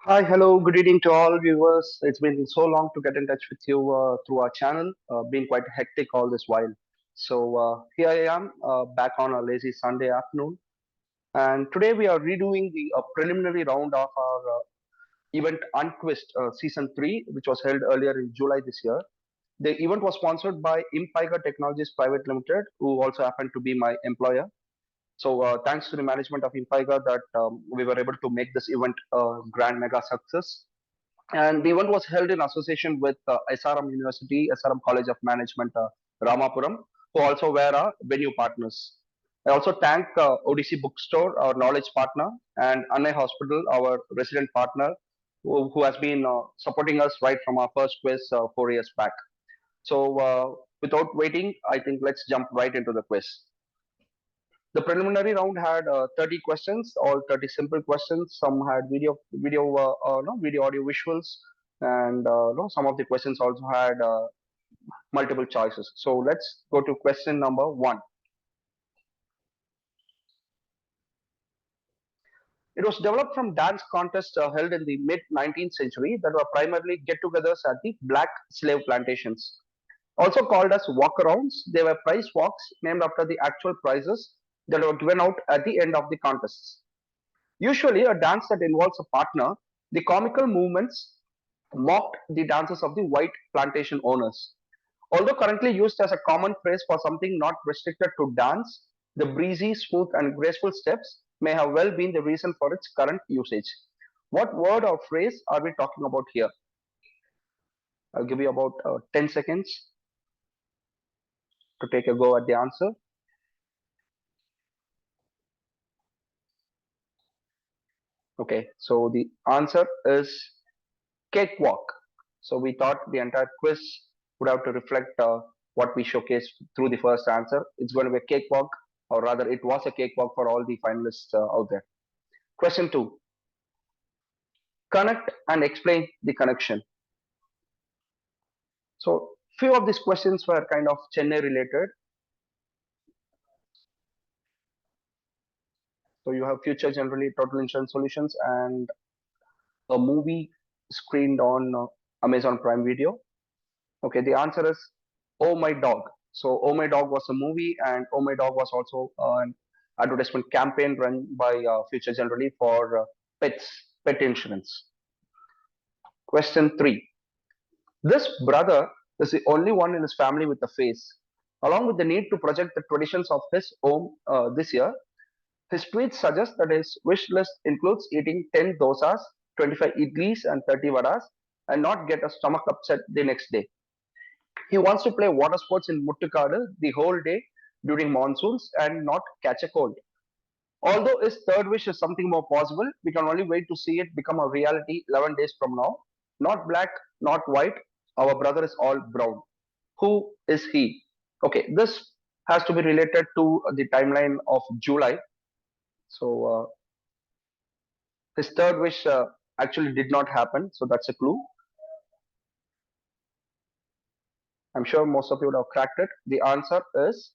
Hi, hello, good evening to all viewers. It's been so long to get in touch with you through our channel. Been quite hectic all this while. So here I am back on a lazy Sunday afternoon. And today we are redoing the preliminary round of our event UNQUIZZED Season 3, which was held earlier in July this year. The event was sponsored by Impiger Technologies Private Limited, who also happened to be my employer. So thanks to the management of Impiger that we were able to make this event a grand mega success. And the event was held in association with SRM University, SRM College of Management, Ramapuram, who also were our venue partners. I also thank ODC Bookstore, our knowledge partner, and Anna Hospital, our resident partner, who has been supporting us right from our first quiz 4 years back. So without waiting, I think let's jump right into the quiz. The preliminary round had 30 questions, all 30 simple questions. Some had video, audio, visuals, and some of the questions also had multiple choices. So let's go to question number one. It was developed from dance contests held in the mid 19th century that were primarily get-togethers at the black slave plantations. Also called as walkarounds, they were prize walks named after the actual prizes that were given out at the end of the contests. Usually, a dance that involves a partner, the comical movements mocked the dances of the white plantation owners. Although currently used as a common phrase for something not restricted to dance, the breezy, smooth, and graceful steps may have well been the reason for its current usage. What word or phrase are we talking about here? I'll give you about 10 seconds to take a go at the answer. Okay, so the answer is cakewalk. So we thought the entire quiz would have to reflect what we showcased through the first answer. It's going to be a cakewalk, or rather, it was a cakewalk for all the finalists out there. Question two: connect and explain the connection. So few of these questions were kind of Chennai related. So you have future generally total insurance solutions and a movie screened on Amazon Prime Video. Okay, the answer is Oh My Dog. So Oh My Dog was a movie, and Oh My Dog was also an advertisement campaign run by Future Generally for pet insurance. Question three: this brother is the only one in his family with a face. Along with the need to project the traditions of his home this year, his tweets suggest that his wish list includes eating 10 dosas, 25 idlis, and 30 vadas, and not get a stomach upset the next day. He wants to play water sports in Muttukadu the whole day during monsoons and not catch a cold. Although his third wish is something more possible, we can only wait to see it become a reality 11 days from now. Not black, not white. Our brother is all brown. Who is he? Okay, this has to be related to the timeline of July. So his third wish actually did not happen. So that's a clue. I'm sure most of you would have cracked it. The answer is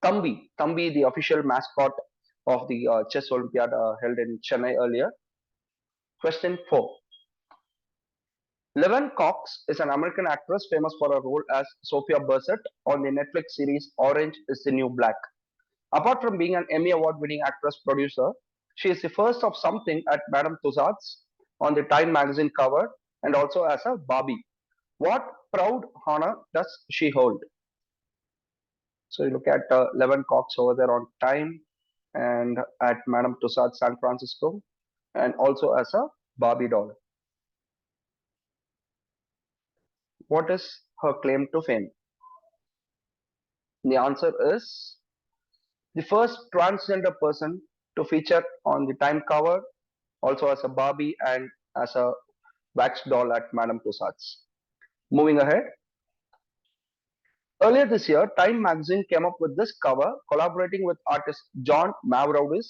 Thambi. Thambi, the official mascot of the chess Olympiad held in Chennai earlier. Question 4. Leven Cox is an American actress famous for her role as Sophia Buzzard on the Netflix series Orange is the New Black. Apart from being an Emmy Award winning actress producer, she is the first of something at Madame Tussauds on the Time magazine cover and also as a Barbie. What proud honor does she hold? So you look at Leven Cox over there on Time and at Madame Tussauds San Francisco and also as a Barbie doll. What is her claim to fame? The answer is the first transgender person to feature on the Time cover, also as a Barbie and as a wax doll at Madame Tussauds. Moving ahead, earlier this year, Time magazine came up with this cover, collaborating with artist John Mavrodis,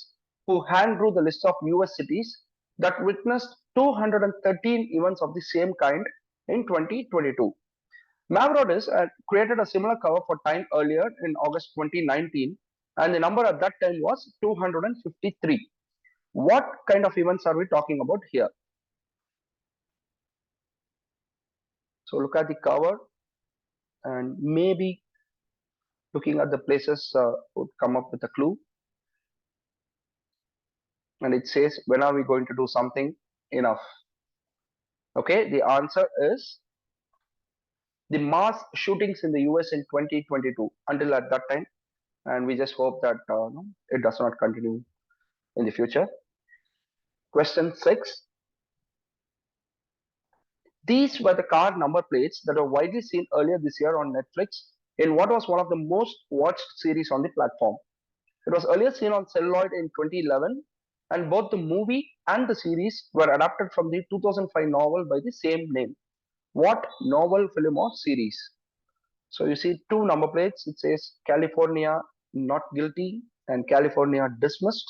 who hand drew the list of US cities that witnessed 213 events of the same kind in 2022. Mavrodis had created a similar cover for Time earlier in August 2019, and the number at that time was 253. What kind of events are we talking about here? So look at the cover and maybe looking at the places would come up with a clue. And it says, when are we going to do something enough? Okay, the answer is the mass shootings in the US in 2022 until at that time. And we just hope that no, it does not continue in the future. Question 6. These were the car number plates that were widely seen earlier this year on Netflix in what was one of the most watched series on the platform. It was earlier seen on celluloid in 2011, and both the movie and the series were adapted from the 2005 novel by the same name. What novel, film, or series? So you see two number plates. It says California not guilty and California dismissed.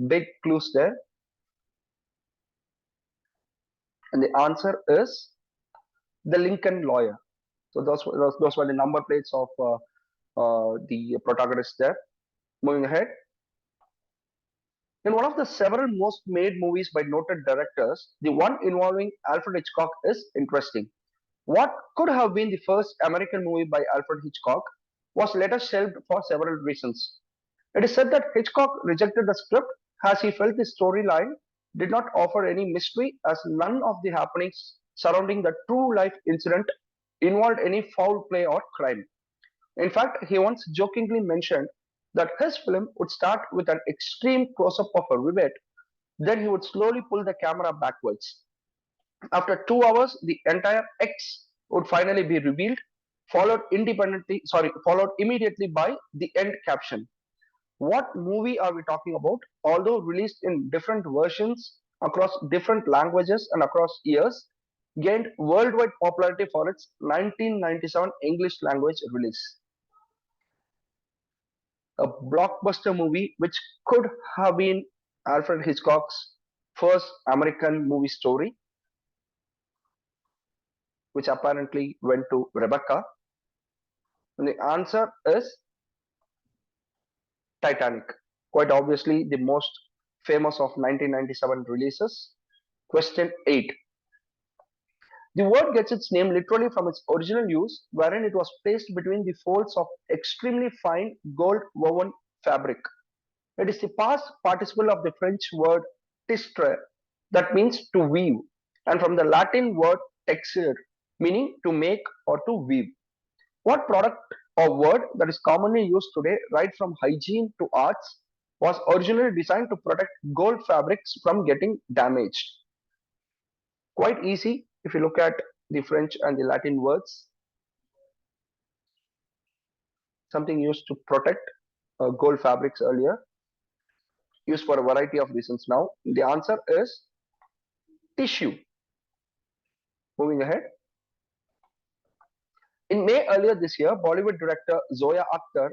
Big clues there. And the answer is the Lincoln Lawyer. So those were the number plates of the protagonist there. Moving ahead. In one of the several most made movies by noted directors, the one involving Alfred Hitchcock is interesting. What could have been the first American movie by Alfred Hitchcock was later shelved for several reasons. It is said that Hitchcock rejected the script as he felt the storyline did not offer any mystery, as none of the happenings surrounding the true life incident involved any foul play or crime. In fact, he once jokingly mentioned that his film would start with an extreme close up of a rivet, then he would slowly pull the camera backwards. After 2 hours, the entire X would finally be revealed, followed immediately by the end caption. What movie are we talking about? Although released in different versions across different languages and across years, gained worldwide popularity for its 1997 English language release. A blockbuster movie which could have been Alfred Hitchcock's first American movie story, which apparently went to Rebecca. And the answer is Titanic. Quite obviously, the most famous of 1997 releases. Question 8. The word gets its name literally from its original use, wherein it was placed between the folds of extremely fine gold woven fabric. It is the past participle of the French word tistre, that means to weave, and from the Latin word texere, meaning to make or to weave. What product or word that is commonly used today, right from hygiene to arts, was originally designed to protect gold fabrics from getting damaged? Quite easy if you look at the French and the Latin words, something used to protect gold fabrics earlier, used for a variety of reasons now. The answer is tissue. Moving ahead. In May earlier this year, Bollywood director Zoya Akhtar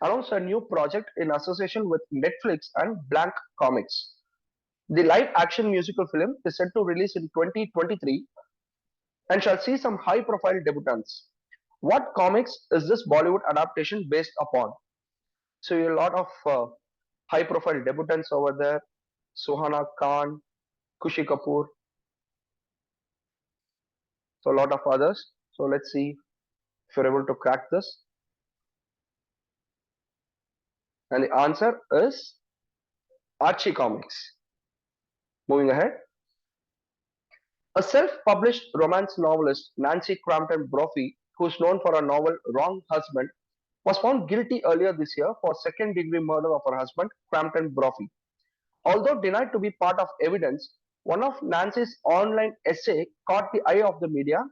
announced a new project in association with Netflix and Blank Comics. The live action musical film is set to release in 2023 and shall see some high profile debutants. What comics is this Bollywood adaptation based upon? So, a lot of high profile debutants over there: Suhana Khan, Kushi Kapoor, so a lot of others. So, let's see if you're able to crack this. And the answer is Archie Comics. Moving ahead. A self-published romance novelist, Nancy Crampton Brophy, who is known for her novel Wrong Husband, was found guilty earlier this year for second-degree murder of her husband, Crampton Brophy. Although denied to be part of evidence, one of Nancy's online essay caught the eye of the media,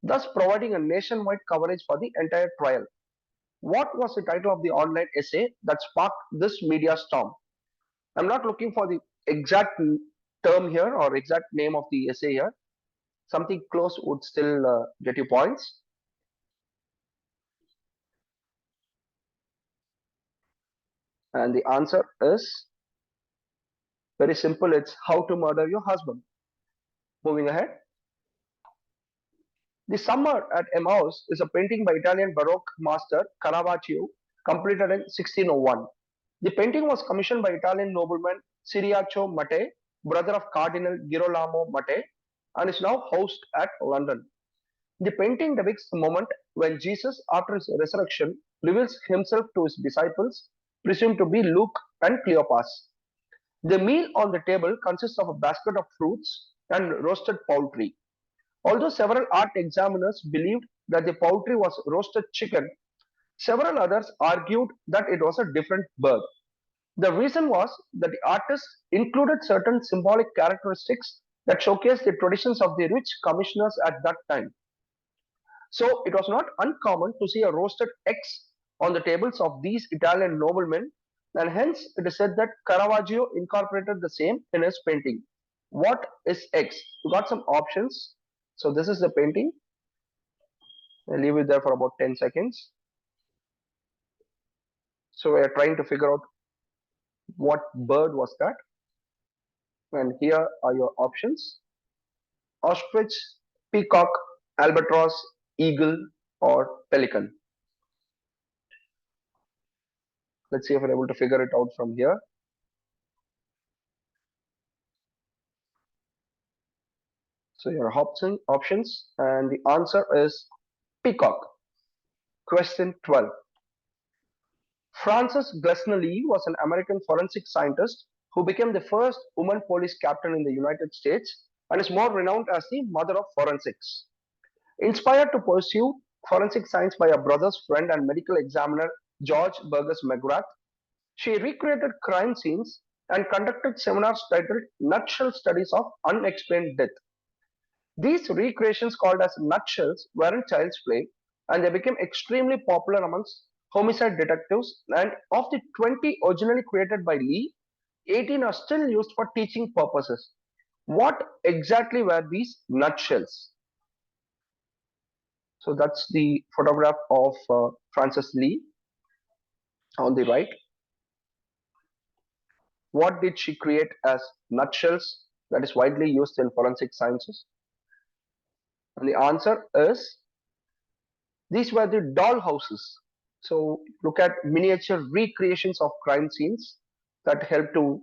thus providing a nationwide coverage for the entire trial. What was the title of the online essay that sparked this media storm? I'm not looking for the exact term here or exact name of the essay here. Something close would still get you points. And the answer is very simple. It's How to Murder Your Husband. Moving ahead. The Summer at Emmaus is a painting by Italian Baroque master Caravaggio, completed in 1601. The painting was commissioned by Italian nobleman Ciriaco Mattei, brother of Cardinal Girolamo Mattei, and is now housed at London. The painting depicts the moment when Jesus, after his resurrection, reveals himself to his disciples, presumed to be Luke and Cleopas. The meal on the table consists of a basket of fruits and roasted poultry. Although several art examiners believed that the poultry was roasted chicken, several others argued that it was a different bird. The reason was that the artist included certain symbolic characteristics that showcased the traditions of the rich commissioners at that time. So it was not uncommon to see a roasted eggs on the tables of these Italian noblemen, and hence it is said that Caravaggio incorporated the same in his painting. What is eggs? You got some options. So this is the painting. I'll leave it there for about 10 seconds. So we are trying to figure out what bird was that. And here are your options: ostrich, peacock, albatross, eagle, or pelican. Let's see if we're able to figure it out from here. So your options, and the answer is peacock. Question 12. Frances Glessner was an American forensic scientist who became the first woman police captain in the United States and is more renowned as the mother of forensics. Inspired to pursue forensic science by her brother's friend and medical examiner George Burgess McGrath, she recreated crime scenes and conducted seminars titled Nutshell Studies of Unexplained Death. These recreations, called as nutshells, weren't child's play, and they became extremely popular amongst homicide detectives. And of the 20 originally created by Lee, 18 are still used for teaching purposes. What exactly were these nutshells? So that's the photograph of Frances Lee on the right. What did she create as nutshells that is widely used in forensic sciences? And the answer is these were the doll houses. So look at miniature recreations of crime scenes that help to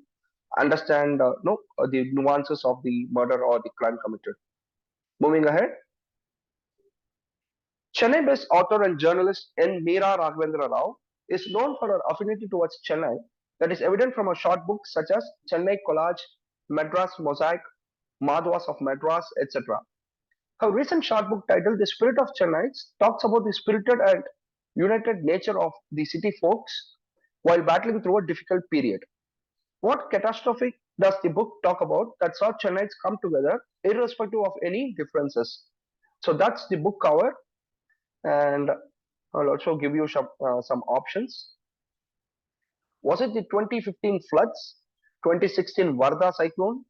understand the nuances of the murder or the crime committed. Moving ahead, Chennai-based author and journalist N. Meera Raghavendra Rao is known for her affinity towards Chennai that is evident from her short books such as Chennai Collage, Madras Mosaic, Madhwas of Madras, etc. Her recent short book titled The Spirit of Chennai talks about the spirited and united nature of the city folks while battling through a difficult period. What catastrophe does the book talk about that saw Chennaites come together irrespective of any differences? So that's the book cover, and I'll also give you some options. Was it the 2015 floods, 2016 Varda cyclone,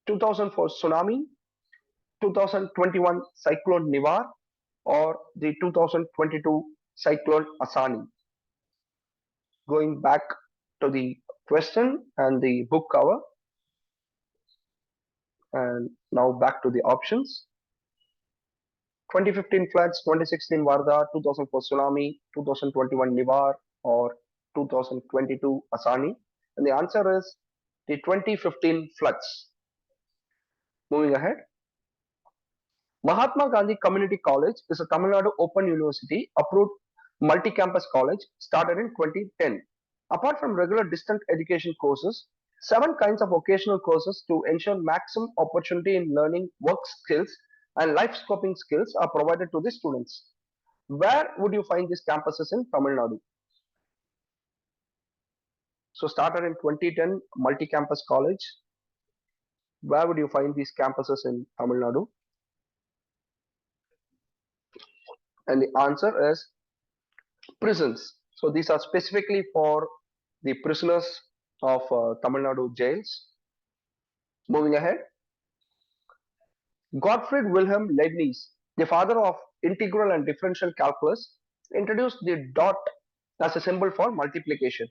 2004 tsunami, 2021 cyclone Nivar, or the 2022 cyclone Asani? Going back to the question and the book cover, and now back to the options: 2015 floods, 2016 Varda, 2004 tsunami, 2021 Nivar, or 2022 Asani. And the answer is the 2015 floods. Moving ahead, Mahatma Gandhi Community College is a Tamil Nadu Open University approved multi-campus college started in 2010. Apart from regular distant education courses, 7 kinds of vocational courses to ensure maximum opportunity in learning work skills and life scoping skills are provided to the students. Where would you find these campuses in Tamil Nadu? So started in 2010, multi-campus college. Where would you find these campuses in Tamil Nadu? And the answer is prisons. So these are specifically for the prisoners of Tamil Nadu jails. Moving ahead, Gottfried Wilhelm Leibniz, the father of integral and differential calculus, introduced the dot as a symbol for multiplication.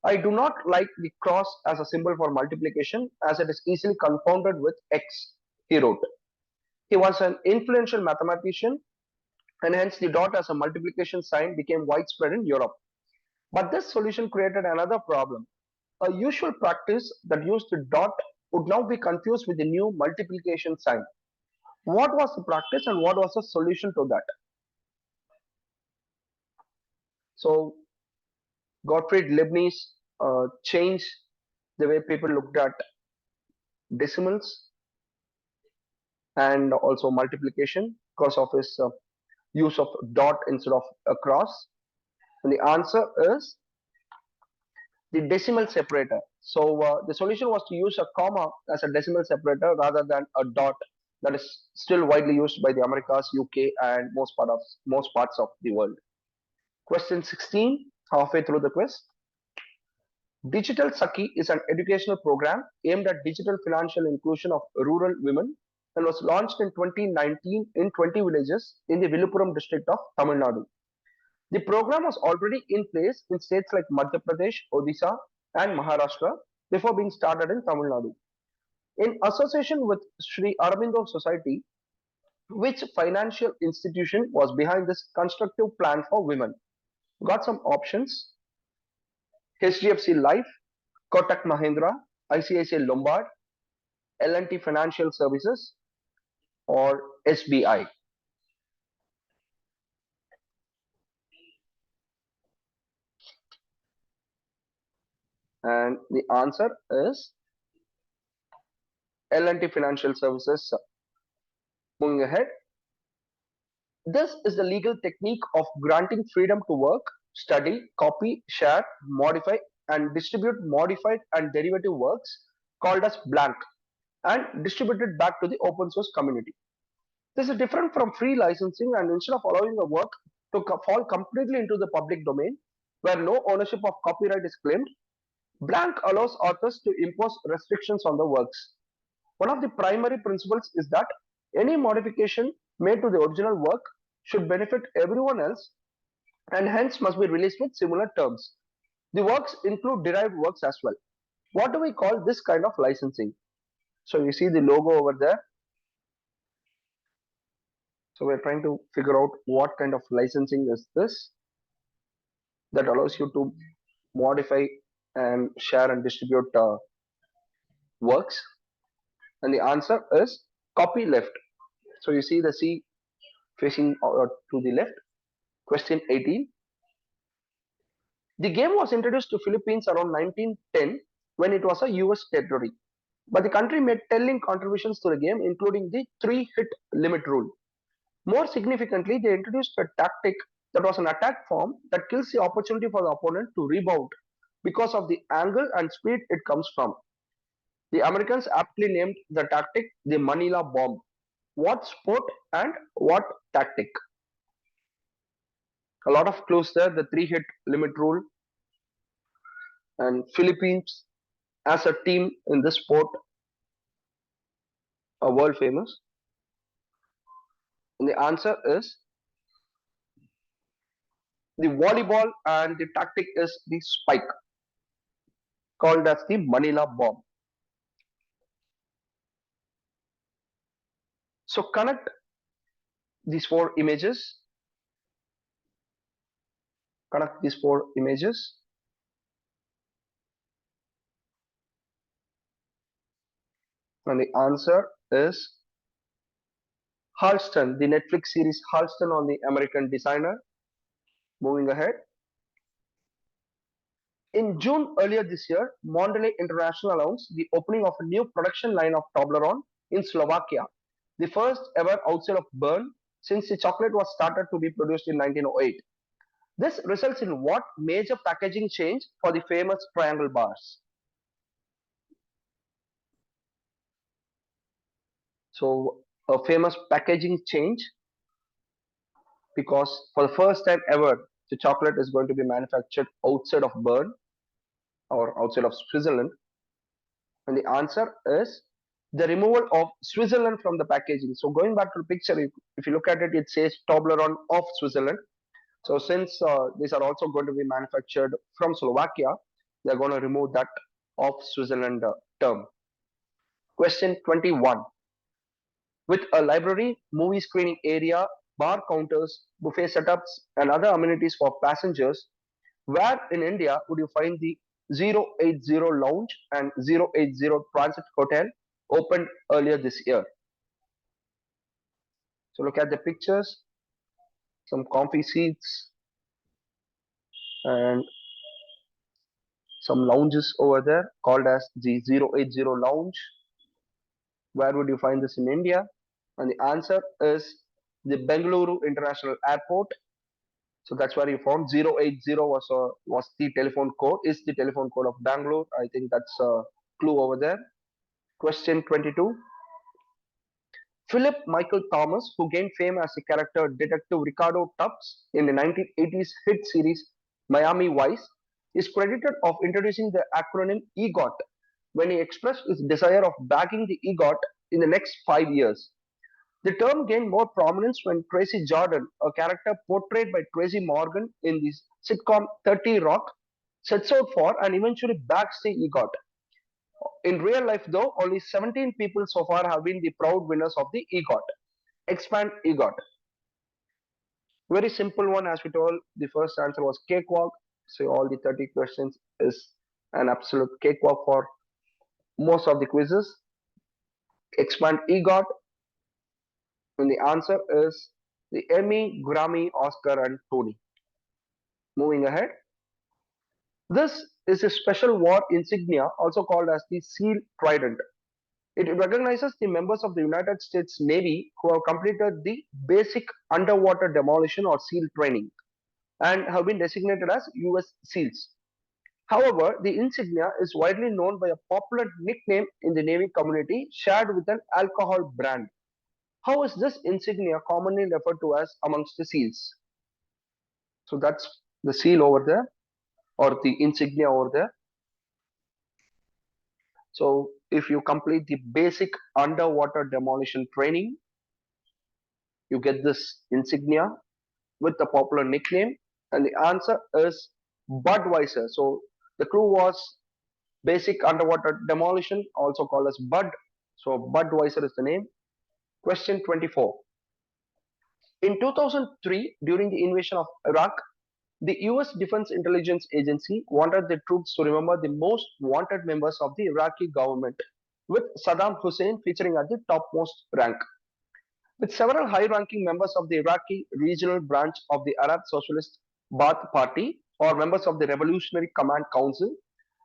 I do not like the cross as a symbol for multiplication as it is easily confounded with x, he wrote. He was an influential mathematician, and hence the dot as a multiplication sign became widespread in Europe. But this solution created another problem. A usual practice that used the dot would now be confused with the new multiplication sign. What was the practice and what was the solution to that? So Gottfried Leibniz changed the way people looked at decimals and also multiplication because of his use of dot instead of a cross. And the answer is the decimal separator. So the solution was to use a comma as a decimal separator rather than a dot that is still widely used by the Americas, UK, and most parts of the world. Question 16, halfway through the quiz. Digital Sakhi is an educational program aimed at digital financial inclusion of rural women and was launched in 2019 in 20 villages in the Viluppuram district of Tamil Nadu. The program was already in place in states like Madhya Pradesh, Odisha, and Maharashtra before being started in Tamil Nadu. In association with Sri Aurobindo Society, which financial institution was behind this constructive plan for women? Got some options: HDFC Life, Kotak Mahindra, ICICI Lombard, L&T Financial Services, or SBI. And the answer is L&T Financial Services. Moving ahead, this is the legal technique of granting freedom to work, study, copy, share, modify, and distribute modified and derivative works called as blank and distributed back to the open source community. This is different from free licensing, and instead of allowing a work to fall completely into the public domain where no ownership of copyright is claimed, blank allows authors to impose restrictions on the works. One of the primary principles is that any modification made to the original work should benefit everyone else and hence must be released with similar terms. The works include derived works as well. What do we call this kind of licensing? So you see the logo over there. So we're trying to figure out what kind of licensing is this that allows you to modify and share and distribute works. And the answer is copyleft. So you see the C facing to the left. Question 18. The game was introduced to Philippines around 1910 when it was a US territory. But the country made telling contributions to the game, including the three-hit limit rule. More significantly, they introduced a tactic that was an attack form that kills the opportunity for the opponent to rebound because of the angle and speed it comes from. The Americans aptly named the tactic the Manila Bomb. What sport and what tactic? A lot of clues there. The three-hit limit rule, and Philippines as a team in this sport are world famous. And the answer is the volleyball, and the tactic is the spike, called as the Manila Bomb. So connect these four images. Connect these four images. And the answer is Halston, the Netflix series Halston on the American designer. Moving ahead. In June earlier this year, Mondelez International announced the opening of a new production line of Toblerone in Slovakia, the first ever outside of Bern since the chocolate was started to be produced in 1908. This results in what major packaging change for the famous triangle bars? So a famous packaging change, because for the first time ever, the chocolate is going to be manufactured outside of Bern or outside of Switzerland. And the answer is the removal of Switzerland from the packaging. So going back to the picture, if you look at it, it says Toblerone of Switzerland. So since these are also going to be manufactured from Slovakia, they're going to remove that of Switzerland term. Question 21. With a library, movie screening area, bar counters, buffet setups, and other amenities for passengers, Where in India would you find the 080 Lounge and 080 Transit Hotel opened earlier this year? So look at the pictures, some comfy seats and some lounges over there called as the 080 Lounge. Where would you find this in India? And the answer is the Bengaluru International Airport. So that's where you found 080 was the telephone code, is the telephone code of Bangalore. I think that's a clue over there. Question 22. Philip Michael Thomas, who gained fame as the character Detective Ricardo Tubbs in the 1980s hit series Miami Vice, is credited of introducing the acronym EGOT when he expressed his desire of backing the EGOT in the next 5 years. The term gained more prominence when Tracy Jordan, a character portrayed by Tracy Morgan in the sitcom 30 Rock, sets out for and eventually backs the EGOT. In real life, though, only 17 people so far have been the proud winners of the EGOT. Expand EGOT. Very simple one, as we told. The first answer was cakewalk. So all the 30 questions is an absolute cakewalk for most of the quizzes. Expand EGOT, and the answer is the Emmy, Grammy, Oscar, and Tony. Moving ahead. This is a special war insignia, also called as the Seal Trident. It recognizes the members of the United States Navy who have completed the basic underwater demolition or SEAL training and have been designated as US SEALs. However, the insignia is widely known by a popular nickname in the Navy community shared with an alcohol brand. How is this insignia commonly referred to as amongst the SEALs? So that's the seal over there or the insignia over there. So if you complete the basic underwater demolition training, you get this insignia with the popular nickname, and the answer is Budweiser. So the clue was basic underwater demolition, also called as Bud. So Budweiser is the name. Question 24. In 2003, during the invasion of Iraq, the US Defense Intelligence Agency wanted the troops to remember the most wanted members of the Iraqi government, with Saddam Hussein featuring at the topmost rank. With several high-ranking members of the Iraqi regional branch of the Arab Socialist Ba'ath Party or members of the Revolutionary Command Council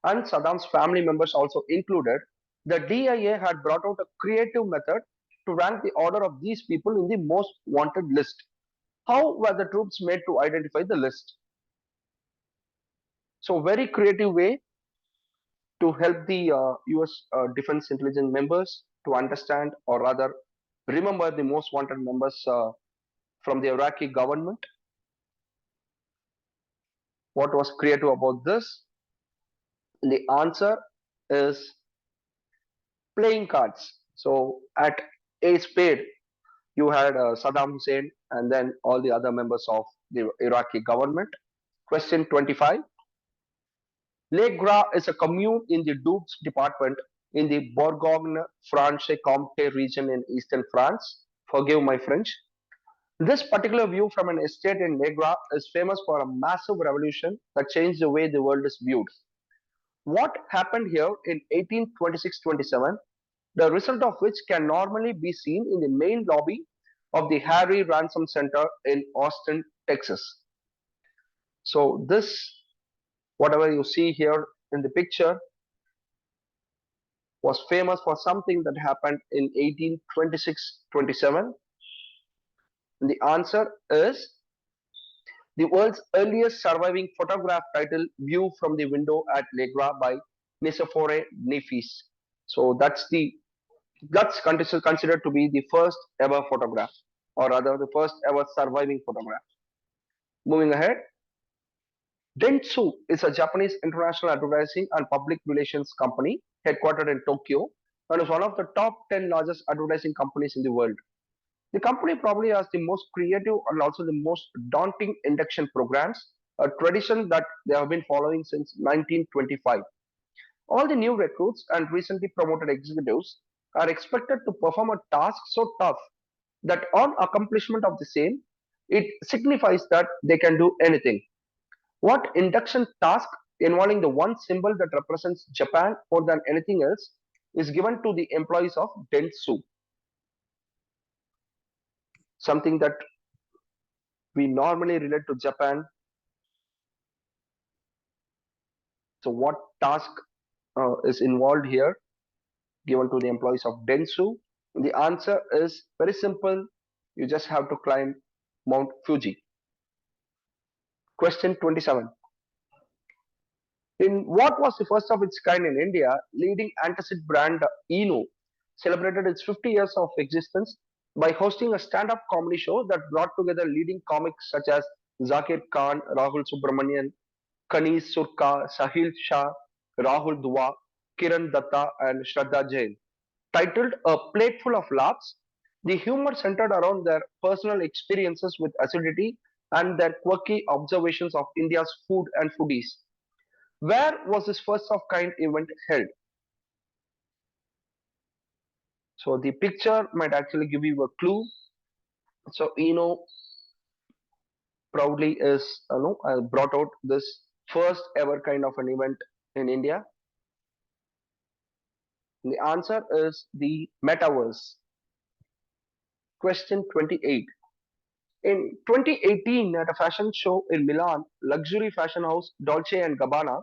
and Saddam's family members also included, the DIA had brought out a creative method to rank the order of these people in the most wanted list. How were the troops made to identify the list? So, very creative way to help the US defense intelligence members to understand or rather remember the most wanted members from the Iraqi government. What was creative about this? The answer is playing cards. So at a spade, you had Saddam Hussein and then all the other members of the Iraqi government. Question 25. Les Gras is a commune in the Doubs department in the Bourgogne-Franche-Comté region in eastern France. Forgive my French. This particular view from an estate in Negra is famous for a massive revolution that changed the way the world is viewed. What happened here in 1826-27, the result of which can normally be seen in the main lobby of the Harry Ransom Center in Austin, Texas. So this, whatever you see here in the picture, was famous for something that happened in 1826-27. And the answer is the world's earliest surviving photograph titled View from the Window at Legra by Nicephore Nefis. So that's considered to be the first ever photograph, or rather the first ever surviving photograph. Moving ahead, Dentsu is a Japanese international advertising and public relations company headquartered in Tokyo and is one of the top 10 largest advertising companies in the world. The company probably has the most creative and also the most daunting induction programs, a tradition that they have been following since 1925. All the new recruits and recently promoted executives are expected to perform a task so tough that on accomplishment of the same, it signifies that they can do anything. What induction task involving the one symbol that represents Japan more than anything else is given to the employees of Dentsu? Something that we normally relate to Japan. So, what task is involved here given to the employees of Dentsu? The answer is very simple. You just have to climb Mount Fuji. Question 27. In what was the first of its kind in India, leading antacid brand Eno celebrated its 50 years of existence by hosting a stand-up comedy show that brought together leading comics such as Zakir Khan, Rahul Subramanian, Kanis Surka, Sahil Shah, Rahul Dua, Kiran Datta, and Shraddha Jain. Titled A Plateful of Laughs, the humor centered around their personal experiences with acidity and their quirky observations of India's food and foodies. Where was this first of kind event held? So the picture might actually give you a clue. So Eno proudly is brought out this first ever kind of an event in India. And the answer is the metaverse. Question 28. In 2018, at a fashion show in Milan, luxury fashion house Dolce and Gabbana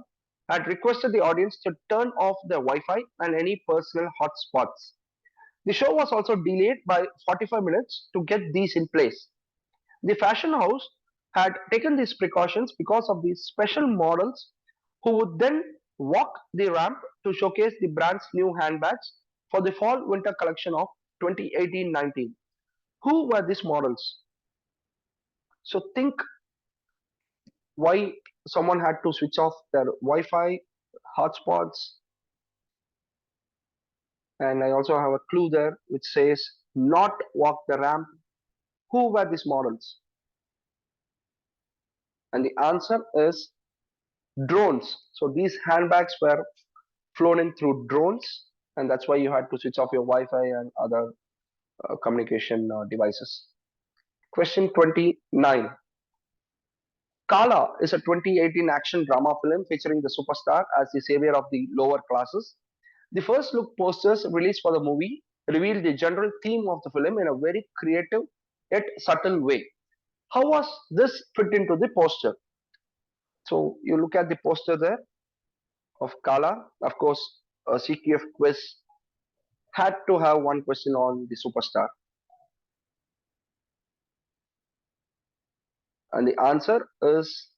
had requested the audience to turn off their Wi-Fi and any personal hotspots. The show was also delayed by 45 minutes to get these in place. The fashion house had taken these precautions because of these special models who would then walk the ramp to showcase the brand's new handbags for the fall winter collection of 2018-19. Who were these models? So think why someone had to switch off their Wi-Fi hotspots, and I also have a clue there which says not walk the ramp. Who were these models? And the answer is drones. So these handbags were flown in through drones, and that's why you had to switch off your Wi-Fi and other communication devices. Question 29. Kala is a 2018 action drama film featuring the superstar as the savior of the lower classes. The first look posters released for the movie revealed the general theme of the film in a very creative yet subtle way. How was this fit into the poster? So you look at the poster there of Kala. Of course, a CQF quiz had to have one question on the superstar, and the answer is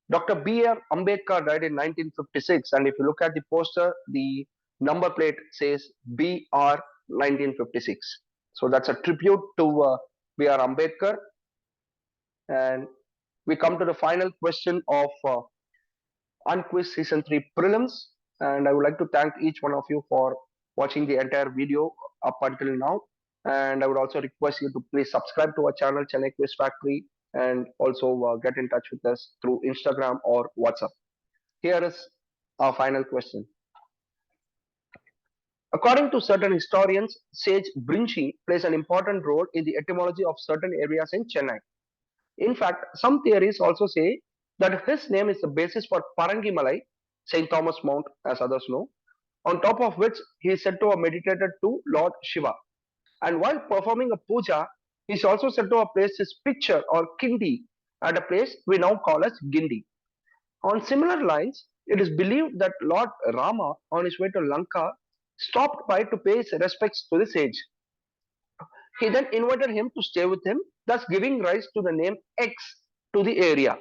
Dr. B.R. Ambedkar died in 1956, and if you look at the poster, the number plate says BR 1956. So that's a tribute to B.R. Ambedkar. And we come to the final question of UNQUIZZED Season 3 Prelims. And I would like to thank each one of you for watching the entire video up until now. And I would also request you to please subscribe to our channel, Chennai Quiz Factory, and also get in touch with us through Instagram or WhatsApp. Here is our final question. According to certain historians, Sage Brinchi plays an important role in the etymology of certain areas in Chennai. In fact, some theories also say that his name is the basis for Parangi Malai, St. Thomas Mount, as others know, on top of which he is said to have meditated to Lord Shiva. And while performing a puja, he is also said to have placed his picture or kindi at a place we now call as Gindi. On similar lines, it is believed that Lord Rama, on his way to Lanka, stopped by to pay his respects to the sage. He then invited him to stay with him, thus giving rise to the name X to the area.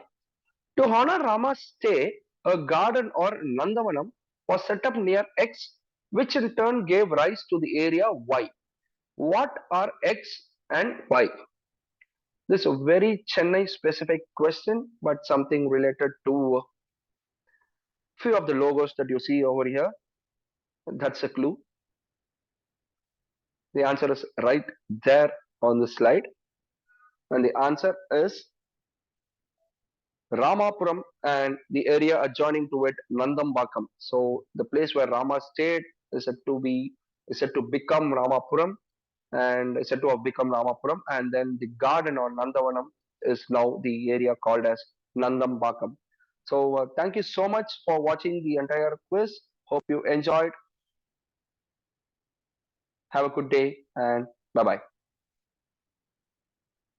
To honor Rama's stay, a garden or Nandavanam was set up near X, which in turn gave rise to the area Y. What are X and Y? This is a very Chennai specific question, but something related to few of the logos that you see over here. That's a clue. The answer is right there on the slide. And the answer is Ramapuram and the area adjoining to it, Nandambakam. So the place where Rama stayed is said to become Ramapuram and is said to have become Ramapuram. And then the garden or Nandavanam is now the area called as Nandambakam. So thank you so much for watching the entire quiz. Hope you enjoyed. Have a good day and bye bye.